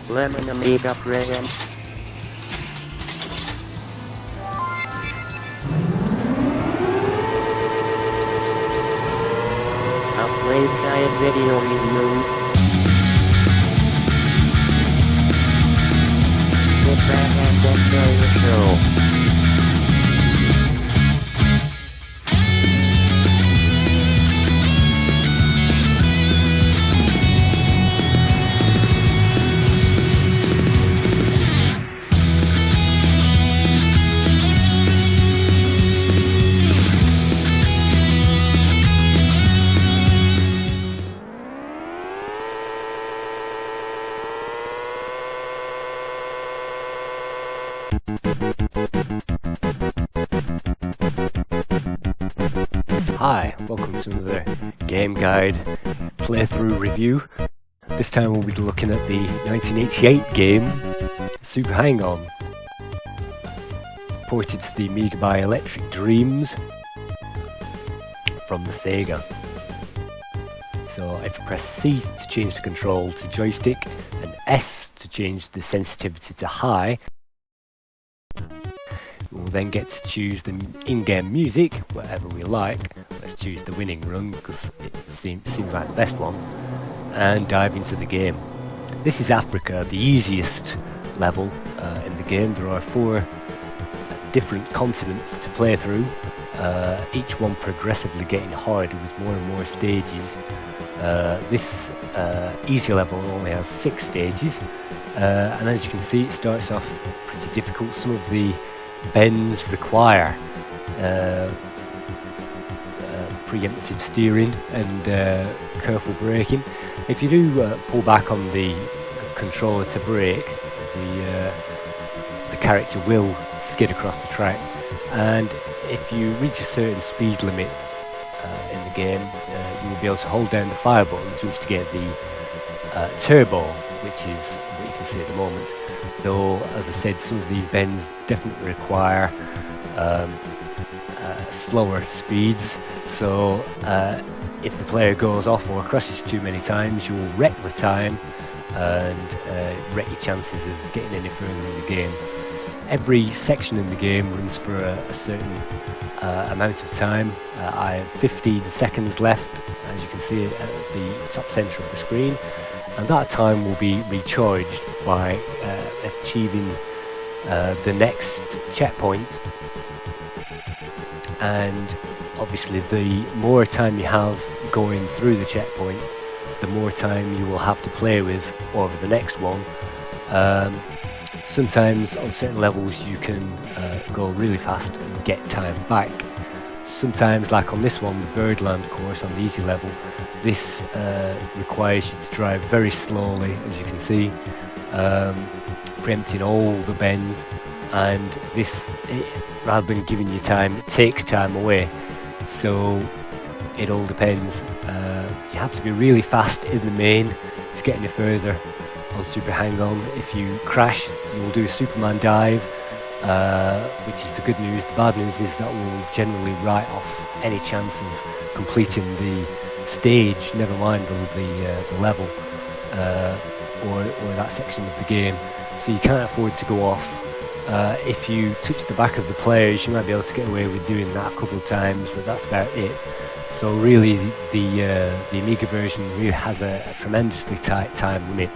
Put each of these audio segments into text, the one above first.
Lemon Amiga friend. A Play video review. Sit back and enjoy the show. Hi, welcome to another Game Guide playthrough review. This time we'll be looking at the 1988 game Super Hang-On, ported to the Amiga by Electric Dreams from the Sega. So if you press C to change the control to joystick and S to change the sensitivity to high, we'll then get to choose the in-game music, whatever we like. Let's choose the winning run because it seems like the best one, and dive into the game. This is Africa, the easiest level in the game. There are 4 different continents to play through, each one progressively getting harder with more and more stages. This easy level only has 6 stages, and as you can see it starts off pretty difficult. Some of the bends require preemptive steering and careful braking. If you do pull back on the controller to brake, the character will skid across the track, and if you reach a certain speed limit in the game, you will be able to hold down the fire button to instigate the turbo, which is what you can see at the moment. Though, as I said, some of these bends definitely require slower speeds, so if the player goes off or crashes too many times, you will wreck the time and wreck your chances of getting any further in the game. Every section in the game runs for a certain amount of time. I have 15 seconds left, as you can see at the top centre of the screen, and that time will be recharged by achieving the next checkpoint. And obviously the more time you have going through the checkpoint, the more time you will have to play with over the next one. Sometimes on certain levels you can go really fast and get time back. Sometimes, like on this one, the Birdland course on the easy level, this requires you to drive very slowly, as you can see, preempting all the bends, and this, rather than giving you time, it takes time away. So it all depends. You have to be really fast in the main to get any further on Super Hang-On. If you crash, you will do a Superman dive, which is the good news. The bad news is that will generally write off any chance of completing the stage, never mind the level or that section of the game. So you can't afford to go off. If you touch the back of the players, you might be able to get away with doing that a couple of times, but that's about it. So really the Amiga version really has a tremendously tight time limit.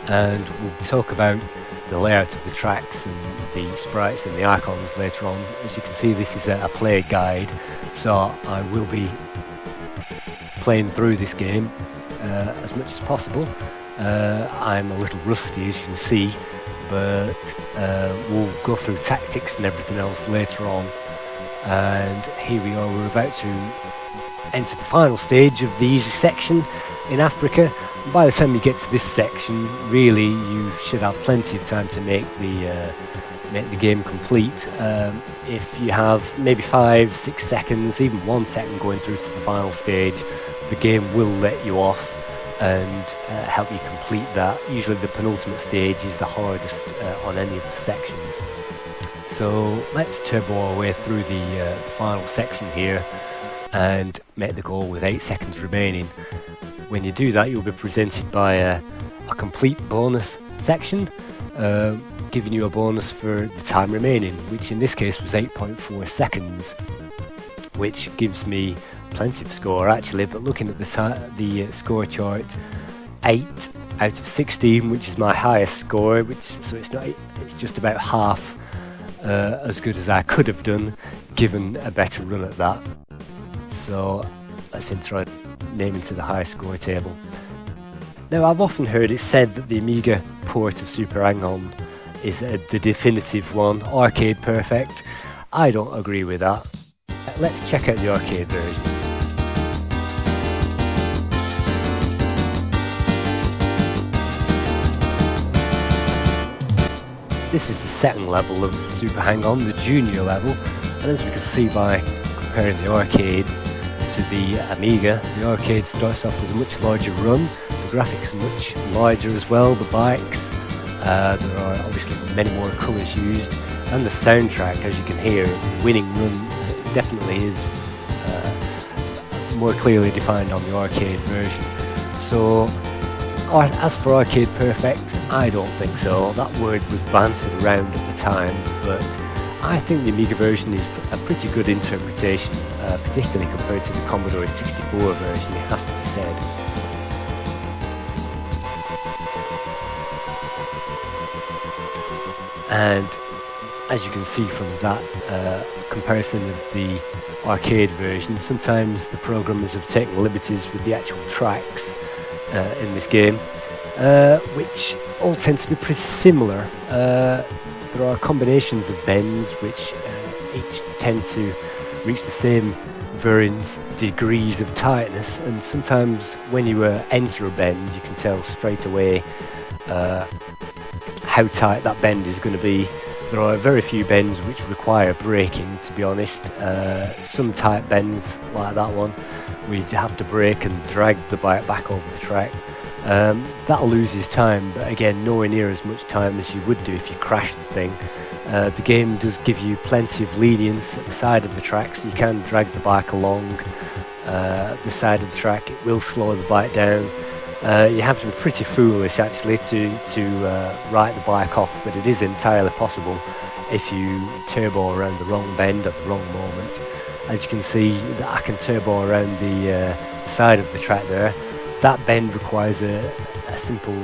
And we'll talk about the layout of the tracks and the sprites and the icons later on. As you can see, this is a player guide, so I will be playing through this game as much as possible. I'm a little rusty, as you can see, but we'll go through tactics and everything else later on. And here we are, we're about to enter the final stage of the easy section in Africa. And by the time you get to this section, really you should have plenty of time to make the game complete. If you have maybe 5-6 seconds, even 1 second going through to the final stage, the game will let you off and help you complete that. Usually the penultimate stage is the hardest on any of the sections. So let's turbo our way through the final section here and make the goal with 8 seconds remaining. When you do that, you'll be presented by a complete bonus section, giving you a bonus for the time remaining, which in this case was 8.4 seconds, which gives me plenty of score actually. But looking at the score chart, 8 out of 16, which is my highest score, so it's just about half as good as I could have done given a better run at that. So let's enter our name into the high score table. Now, I've often heard it said that the Amiga port of Super Hang-On is the definitive one, arcade perfect. I don't agree with that. Let's check out the arcade version. This is the second level of Super Hang-On, the junior level, and as we can see by comparing the arcade to the Amiga, the arcade starts off with a much larger run, the graphics are much larger as well, the bikes, there are obviously many more colours used, and the soundtrack, as you can hear, Winning Run definitely is more clearly defined on the arcade version. So as for arcade perfect, I don't think so. That word was bantered around at the time, but I think the Amiga version is a pretty good interpretation, particularly compared to the Commodore 64 version, it has to be said. And as you can see from that comparison of the arcade version, sometimes the programmers have taken liberties with the actual tracks in this game, which all tend to be pretty similar. There are combinations of bends which each tend to reach the same varying degrees of tightness, and sometimes when you enter a bend you can tell straight away how tight that bend is going to be. There are very few bends which require braking, to be honest. Some tight bends like that one where you have to brake and drag the bike back over the track. That'll lose his time, but again nowhere near as much time as you would do if you crashed the thing. The game does give you plenty of lenience at the side of the track, so you can drag the bike along the side of the track. It will slow the bike down. You have to be pretty foolish actually to write the bike off, but it is entirely possible if you turbo around the wrong bend at the wrong moment. As you can see, that I can turbo around the side of the track there. That bend requires a simple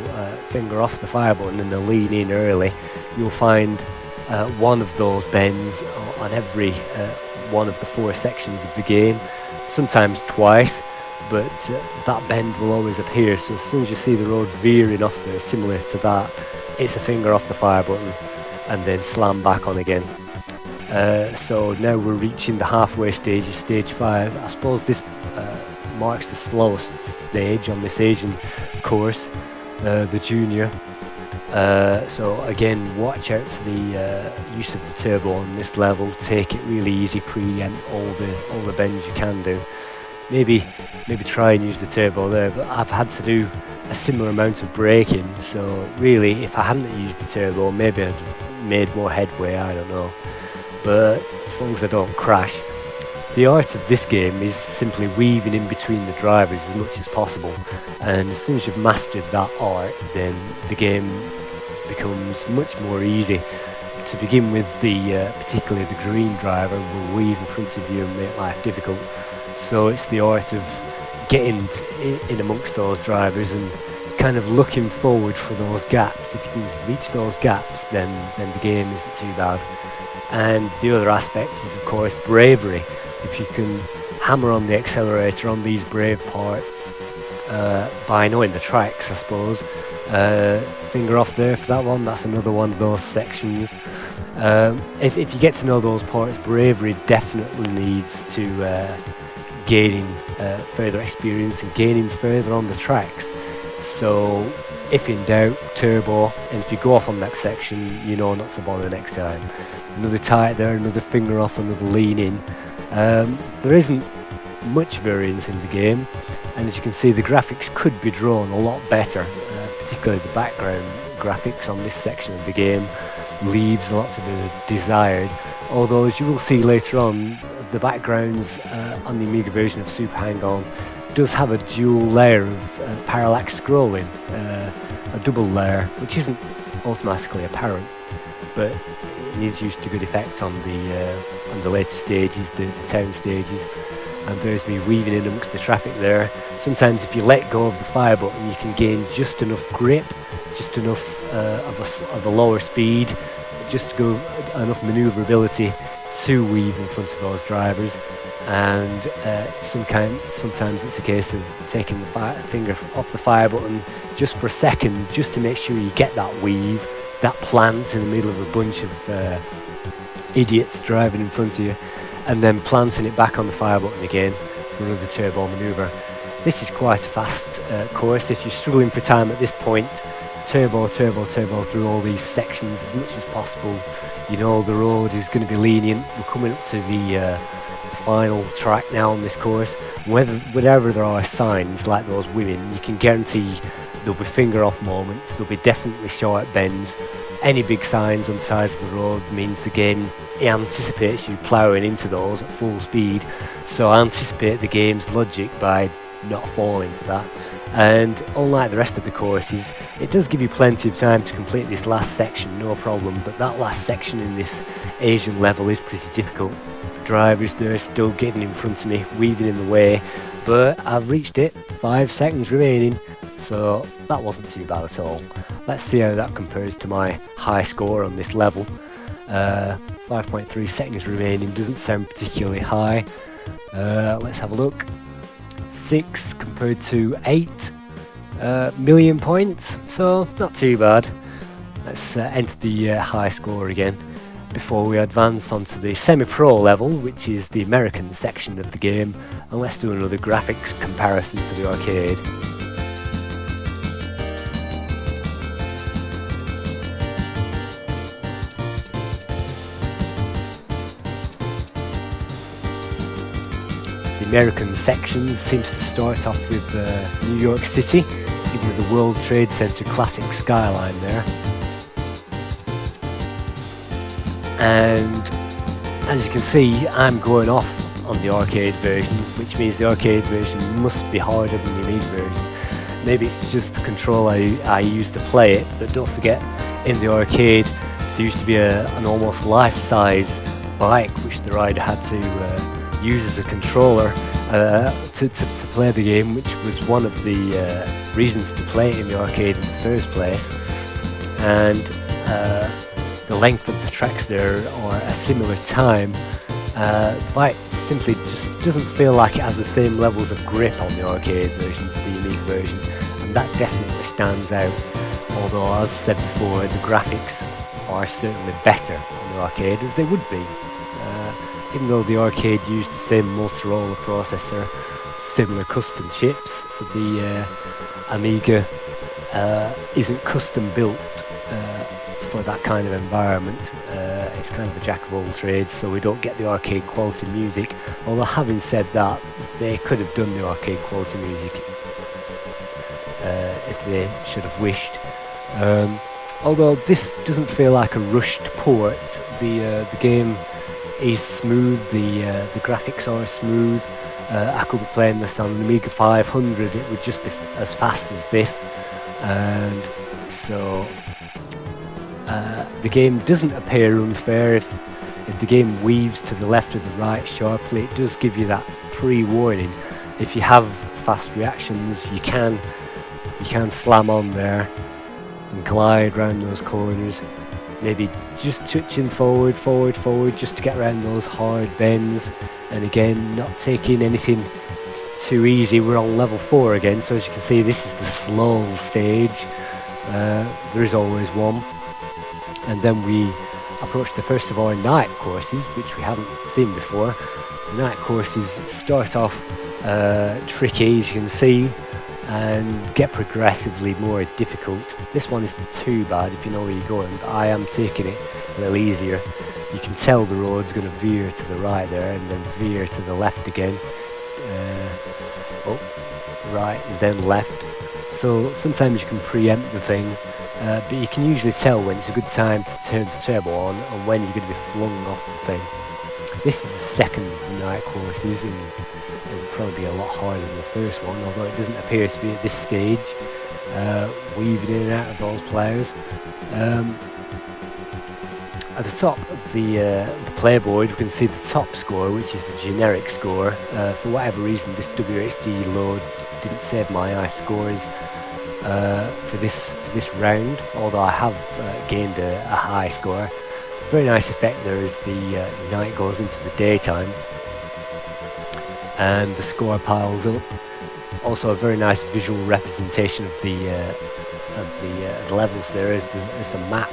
finger off the fire button and a lean in early. You'll find one of those bends on every one of the 4 sections of the game, sometimes twice, but that bend will always appear. So as soon as you see the road veering off there, similar to that, it's a finger off the fire button and then slam back on again. So now we're reaching the halfway stage of stage 5. I suppose this marks the slowest stage on this Asian course, the junior. So again, watch out for the use of the turbo on this level. Take it really easy, preempt all the bends you can do. Maybe try and use the turbo there, but I've had to do a similar amount of braking, so really if I hadn't used the turbo maybe I'd have made more headway, I don't know. But as long as I don't crash. The art of this game is simply weaving in between the drivers as much as possible, and as soon as you've mastered that art, then the game becomes much more easy. To begin with, particularly the green driver will weave in front of you and make life difficult. So it's the art of getting in amongst those drivers and kind of looking forward for those gaps. If you can reach those gaps, then the game isn't too bad. And the other aspect is, of course, bravery. If you can hammer on the accelerator on these brave parts, by knowing the tracks, I suppose. Finger off there for that one, that's another one of those sections. If you get to know those parts, bravery definitely leads to gaining further experience and gaining further on the tracks. So if in doubt, turbo, and if you go off on that section, you know not to bother next time. Another tight there, another finger off, another lean in. There isn't much variance in the game, and as you can see, the graphics could be drawn a lot better, particularly the background graphics on this section of the game leaves a lot to be desired, although as you will see later on, the backgrounds on the Amiga version of Super Hang-On does have a dual layer of parallax scrolling, a double layer, which isn't automatically apparent, but it is used to good effect on the later stages, the town stages. And there's me weaving in amongst the traffic there. Sometimes if you let go of the fire button, you can gain just enough grip, just enough of a lower speed, just to go enough manoeuvrability to weave in front of those drivers. And sometimes it's a case of taking the finger off the fire button just for a second, just to make sure you get that weave, that plant in the middle of a bunch of idiots driving in front of you, and then planting it back on the fire button again for another turbo manoeuvre. This is quite a fast course. If you're struggling for time at this point, turbo through all these sections as much as possible. You know the road is going to be lenient. We're coming up to the final track now on this course. Whenever there are signs like those women, you can guarantee there'll be finger off moments, there'll be definitely short bends. Any big signs on the side of the road means the game anticipates you ploughing into those at full speed, so I anticipate the game's logic by not falling for that. And unlike the rest of the courses, it does give you plenty of time to complete this last section, no problem, but that last section in this Asian level is pretty difficult. Drivers there still getting in front of me, weaving in the way, but I've reached it, 5 seconds remaining, so that wasn't too bad at all. Let's see how that compares to my high score on this level. 5.3 seconds remaining doesn't sound particularly high. Let's have a look. 6 compared to 8 million points, so not too bad. Let's enter the high score again before we advance onto the semi-pro level, which is the American section of the game, and let's do another graphics comparison to the arcade. The American sections seems to start off with New York City, even with the World Trade Center classic skyline there. And as you can see, I'm going off on the arcade version, which means the arcade version must be harder than the Amiga version. Maybe it's just the control I used to play it, but don't forget, in the arcade there used to be an almost life-size bike which the rider had to use as a controller to play the game, which was one of the reasons to play it in the arcade in the first place. And the length of the tracks there are a similar time. The bike simply just doesn't feel like it has the same levels of grip on the arcade version as the Amiga version, and that definitely stands out. Although, as said before, the graphics are certainly better on the arcade, as they would be. Even though the arcade used the same Motorola processor, similar custom chips, the Amiga isn't custom built for that kind of environment. It's kind of a jack of all trades, so we don't get the arcade quality music. Although, having said that, they could have done the arcade quality music if they should have wished. Although this doesn't feel like a rushed port, the game is smooth, the graphics are smooth. I could be playing this on an Amiga 500, it would just be as fast as this, and so the game doesn't appear unfair. If the game weaves to the left or the right sharply, it does give you that pre-warning. If you have fast reactions, you can slam on there and glide around those corners, maybe just touching forward just to get around those hard bends, and again not taking anything too easy. We're on level 4 again, so as you can see, this is the slow stage. There is always one, and then we approach the first of our night courses, which we haven't seen before. The night courses start off tricky, as you can see, and get progressively more difficult. This one isn't too bad if you know where you're going, but I am taking it a little easier. You can tell the road's going to veer to the right there, and then veer to the left again. Right and then left. So sometimes you can preempt the thing, but you can usually tell when it's a good time to turn the turbo on and when you're going to be flung off the thing. This is the second of the night courses in probably be a lot harder than the first one, although it doesn't appear to be at this stage, weaving in and out of those players. At the top of the playboard, we can see the top score, which is the generic score. For whatever reason, this WHD load didn't save my high scores for this round, although I have gained a high score. Very nice effect there as the night goes into the daytime, and the score piles up. Also, a very nice visual representation of the levels there as the map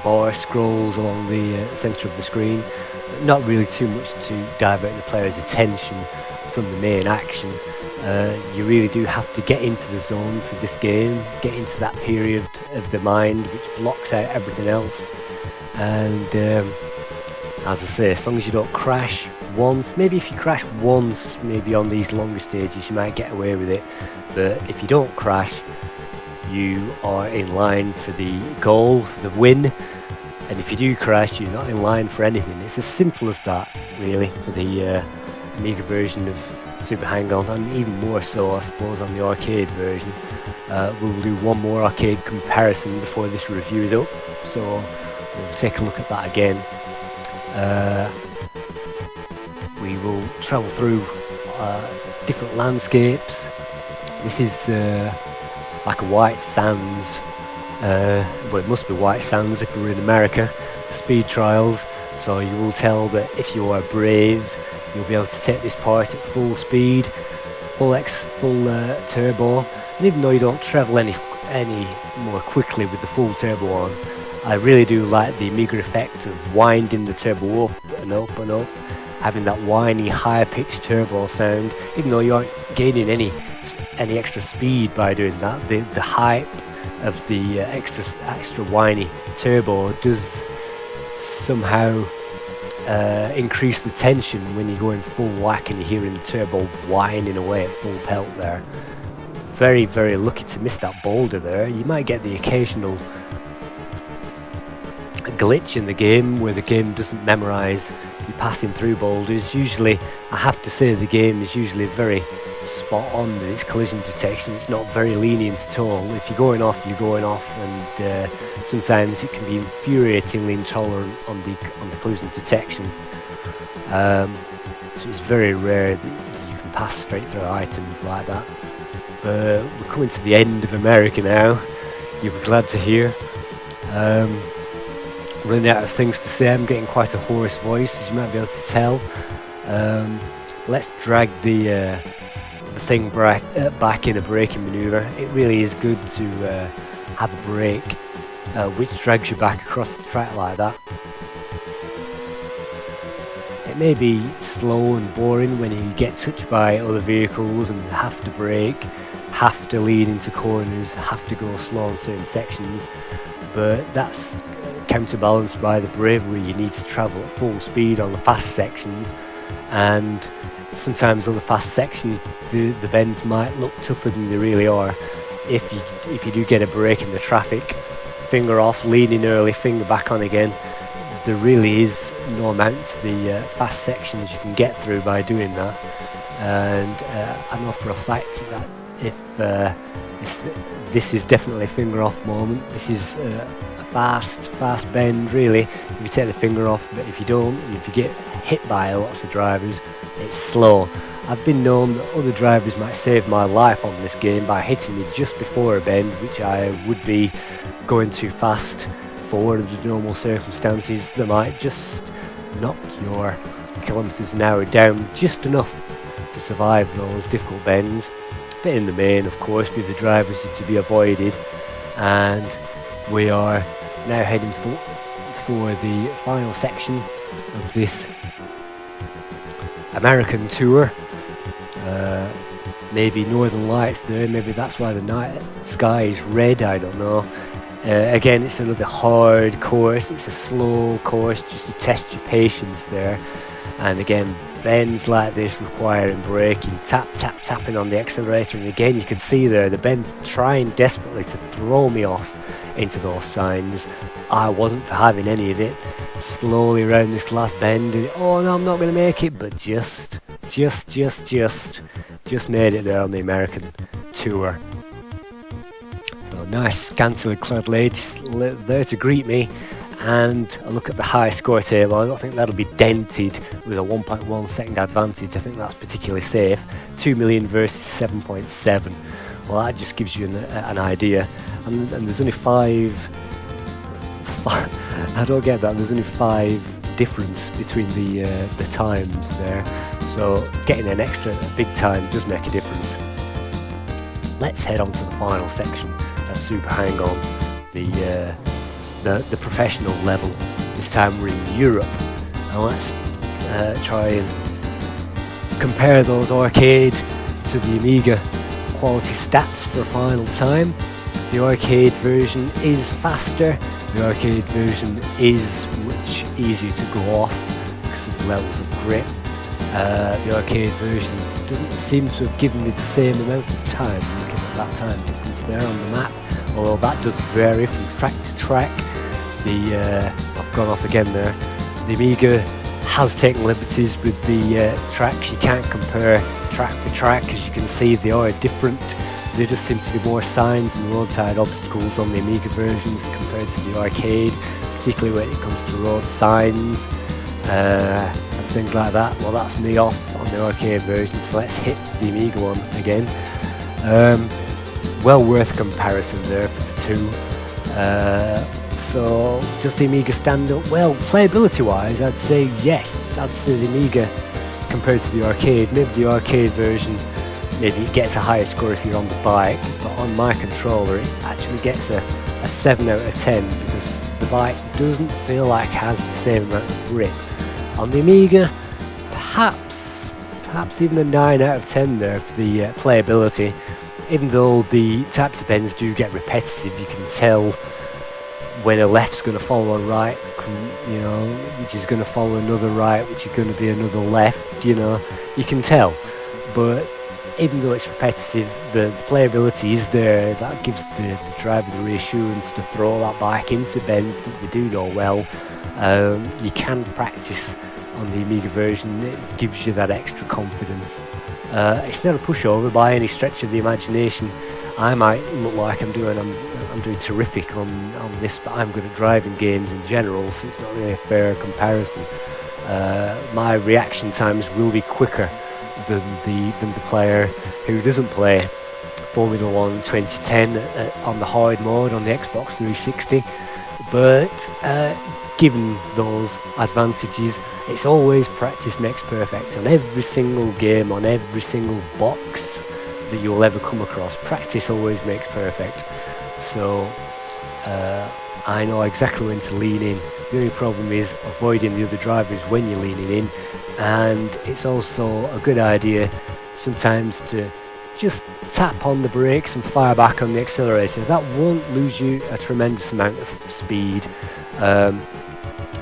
bar scrolls along the centre of the screen. Not really too much to divert the player's attention from the main action. You really do have to get into the zone for this game, get into that period of the mind which blocks out everything else. And as I say, as long as you don't crash once, maybe if you crash once, maybe on these longer stages you might get away with it, but if you don't crash, you are in line for the goal, for the win. And if you do crash, you're not in line for anything. It's as simple as that, really, for the Amiga version of Super Hang-On, and even more so, I suppose, on the arcade version. We'll do one more arcade comparison before this review is up, so we'll take a look at that again. We will travel through different landscapes. This is like a white sands. Well, it must be white sands if we're in America. The speed trials. So you will tell that if you are brave, you'll be able to take this part at full speed, full turbo. And even though you don't travel any more quickly with the full turbo on, I really do like the Amiga effect of winding the turbo up and up and up, having that whiny high-pitched turbo sound. Even though you aren't gaining any extra speed by doing that, the hype of the extra whiny turbo does somehow increase the tension when you go in full whack and you're hearing the turbo whining away at full pelt there. Very, very lucky to miss that boulder there. You might get the occasional glitch in the game where the game doesn't memorize you passing through boulders. Usually, I have to say, the game is usually very spot on with its collision detection. It's not very lenient at all. If you're going off, you're going off, and sometimes it can be infuriatingly intolerant on the collision detection. So it's very rare that you can pass straight through items like that. But we're coming to the end of America now. You'll be glad to hear. Running out of things to say. I'm getting quite a hoarse voice, as you might be able to tell. Let's drag the thing back in a braking manoeuvre. It really is good to have a brake which drags you back across the track like that. It may be slow and boring when you get touched by other vehicles and have to brake, have to lean into corners, have to go slow on certain sections, but that's counterbalanced by the bravery you need to travel at full speed on the fast sections. And sometimes on the fast sections the bends might look tougher than they really are. If you do get a break in the traffic, finger off, leaning early, finger back on again. There really is no amount to the fast sections you can get through by doing that. And I know for a fact that if this is definitely a finger off moment. This is a fast bend really, if you take the finger off, but if you don't, and if you get hit by lots of drivers, it's slow. I've been known that other drivers might save my life on this game by hitting me just before a bend, which I would be going too fast for under normal circumstances. They might just knock your kilometres an hour down just enough to survive those difficult bends. But in the main, of course, these are drivers to be avoided, and we are now heading for the final section of this American tour. Maybe Northern Lights there, maybe that's why the night sky is red, I don't know. Again, it's another hard course, it's a slow course just to test your patience there. And again, bends like this requiring braking, tapping on the accelerator, and again you can see there the bend trying desperately to throw me off into those signs. I wasn't for having any of it. Slowly around this last bend, and oh no, I'm not going to make it, but just just made it there on the American tour. So nice scantily clad ladies there to greet me, and a look at the high score table. I don't think that'll be dented with a 1.1 second advantage. I think that's particularly safe. 2 million versus 7.7. Well, that just gives you an idea. And there's only five. I don't get that. There's only 5 difference between the times there. So getting an extra big time does make a difference. Let's head on to the final section of Super Hang-On, the professional level. This time we're in Europe, and let's try and compare those arcade to the Amiga quality stats for a final time. The arcade version is faster. The arcade version is much easier to go off because of the levels of grip. The arcade version doesn't seem to have given me the same amount of time, looking at that time difference there on the map, although that does vary from track to track. I've gone off again there. The Amiga has taken liberties with the tracks. You can't compare track for track, as you can see they are different. There just seem to be more signs and roadside obstacles on the Amiga versions compared to the arcade, particularly when it comes to road signs and things like that. Well, that's me off on the arcade version, so let's hit the Amiga one again. Well worth comparison there for the two. So does the Amiga stand up? Well, playability wise, I'd say yes. I'd say the Amiga compared to the arcade. Maybe the arcade version, maybe it gets a higher score if you're on the bike, but on my controller it actually gets a 7 out of 10 because the bike doesn't feel like it has the same amount of grip. On the Amiga, perhaps even a 9 out of 10 there for the playability. Even though the types of bends do get repetitive, you can tell when a left's going to follow a right, you know, which is going to follow another right, which is going to be another left, you know, you can tell. But even though it's repetitive, the playability is there. That gives the driver the reassurance to throw that bike into bends that they do know well. You can practice on the Amiga version. It gives you that extra confidence. It's not a pushover by any stretch of the imagination. I might look like I'm doing terrific on this, but I'm good at driving games in general, so it's not really a fair comparison. My reaction times will be quicker than the player who doesn't play Formula 1 2010 on the hard mode on the Xbox 360. But given those advantages, it's always practice makes perfect. On every single game, on every single box that you'll ever come across, practice always makes perfect. So I know exactly when to lean in. The only problem is avoiding the other drivers when you're leaning in, and it's also a good idea sometimes to just tap on the brakes and fire back on the accelerator. That won't lose you a tremendous amount of speed.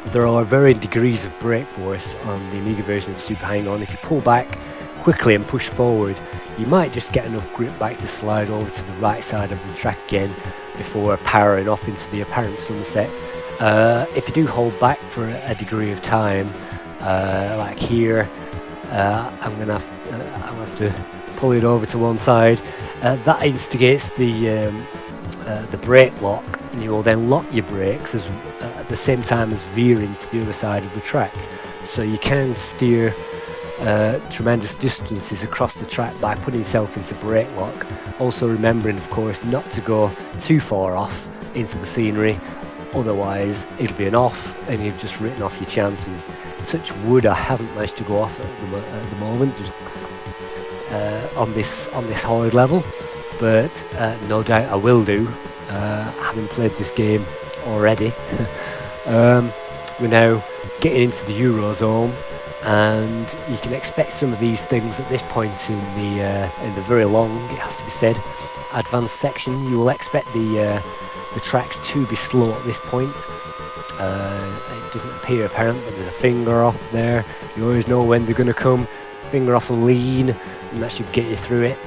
There are varying degrees of brake force on the Amiga version of Super Hang-On. If you pull back quickly and push forward, you might just get enough grip back to slide over to the right side of the track again before powering off into the apparent sunset. If you do hold back for a degree of time, like here, I'm gonna have to pull it over to one side. That instigates the brake lock, and you will then lock your brakes at the same time as veering to the other side of the track. So you can steer tremendous distances across the track by putting yourself into brake lock. Also remembering, of course, not to go too far off into the scenery, otherwise it'll be an off and you've just written off your chances. Touch wood, I haven't managed to go off at the moment, just on this hard level, but no doubt I will do, having played this game already. We're now getting into the Eurozone, and you can expect some of these things at this point in the very long, it has to be said, advanced section. You will expect the tracks to be slow at this point. It doesn't appear apparent, but there's a finger off there. You always know when they're going to come. Finger off and lean, and that should get you through it.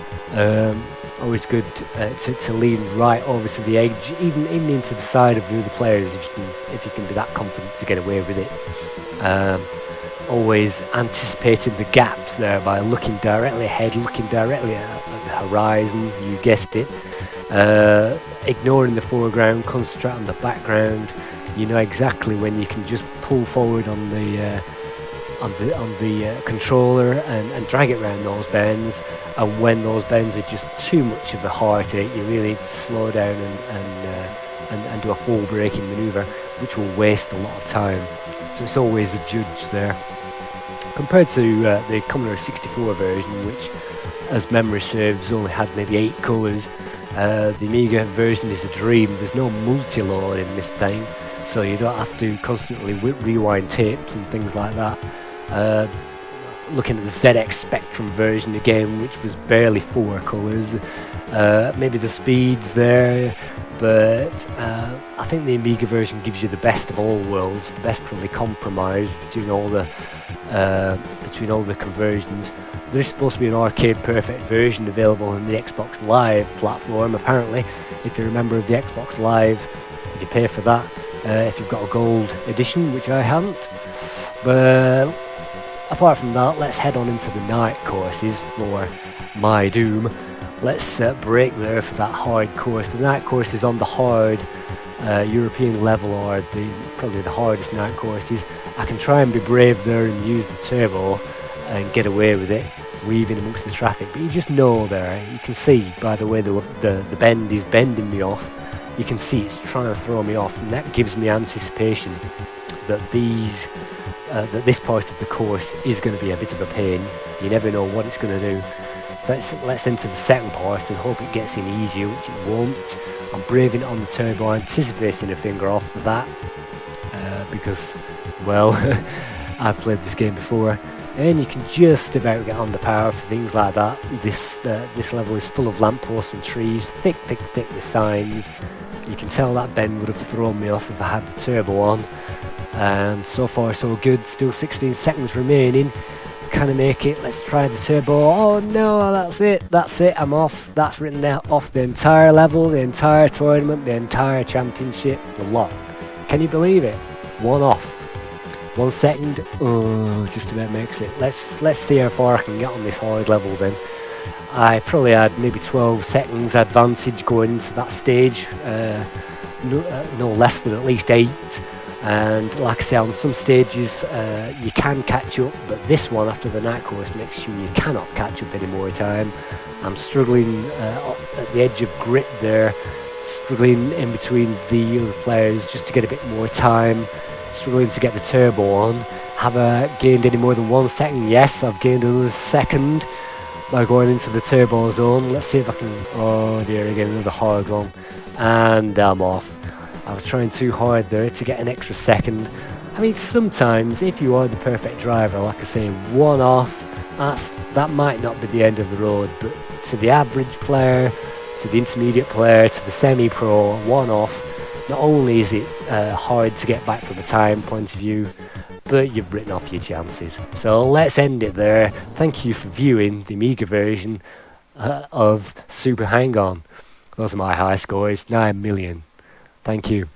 Always good to lean right over to the edge, even into the side of the other players, if you can be that confident to get away with it. always anticipating the gaps now by looking directly ahead, looking directly at the horizon, you guessed it, ignoring the foreground, concentrate on the background. You know exactly when you can just pull forward on the controller and drag it around those bends, and when those bends are just too much of a heartache, you really need to slow down and do a full braking manoeuvre, which will waste a lot of time. So it's always a judge there. Compared to the Commodore 64 version, which, as memory serves, only had maybe 8 colours, the Amiga version is a dream. There's no multi-load in this thing, so you don't have to constantly rewind tapes and things like that. Looking at the ZX Spectrum version again, which was barely 4 colours, maybe the speed's there, but I think the Amiga version gives you the best of all worlds, the best probably compromise between all the conversions. There's supposed to be an arcade perfect version available on the Xbox Live platform, apparently. If you're a member of the Xbox Live, you pay for that if you've got a gold edition, which I haven't. But apart from that, let's head on into the night courses for My Doom. Let's break there for that hard course. The night course is on the hard European level, or probably the hardest night courses. I can try and be brave there and use the turbo and get away with it, weaving amongst the traffic, but you just know there, you can see by the way the bend is bending me off, you can see it's trying to throw me off, and that gives me anticipation that this part of the course is going to be a bit of a pain. You never know what it's going to do. So let's enter the second part and hope it gets in easier, which it won't. I'm braving it on the turbo, anticipating a finger off for that, because, well, I've played this game before, and you can just about get on the power for things like that. This level is full of lampposts and trees, thick with signs. You can tell that bend would have thrown me off if I had the turbo on. And so far so good, still 16 seconds remaining. Can I make it? Let's try the turbo. Oh no, that's it, I'm off. That's written off the entire level, the entire tournament, the entire championship, the lot. Can you believe it? One off. 1 second. Oh, just about makes it. Let's see how far I can get on this hard level then. I probably had maybe 12 seconds advantage going into that stage, no less than at least 8. And like I say, on some stages you can catch up, but this one after the night course makes sure you cannot catch up any more time. I'm struggling at the edge of grip there, struggling in between the other players just to get a bit more time, struggling to get the turbo on. Have I gained any more than 1 second? Yes, I've gained another second by going into the turbo zone. Let's see if I can, oh dear, again another hard one, and I'm off. I was trying too hard there to get an extra second. I mean, sometimes if you are the perfect driver, like I say, 1 off, that might not be the end of the road, but to the average player, to the intermediate player, to the semi-pro, 1 off, not only is it hard to get back from a time point of view, but you've written off your chances. So let's end it there. Thank you for viewing the Amiga version of Super Hang-On. Those are my high scores, 9 million. Thank you.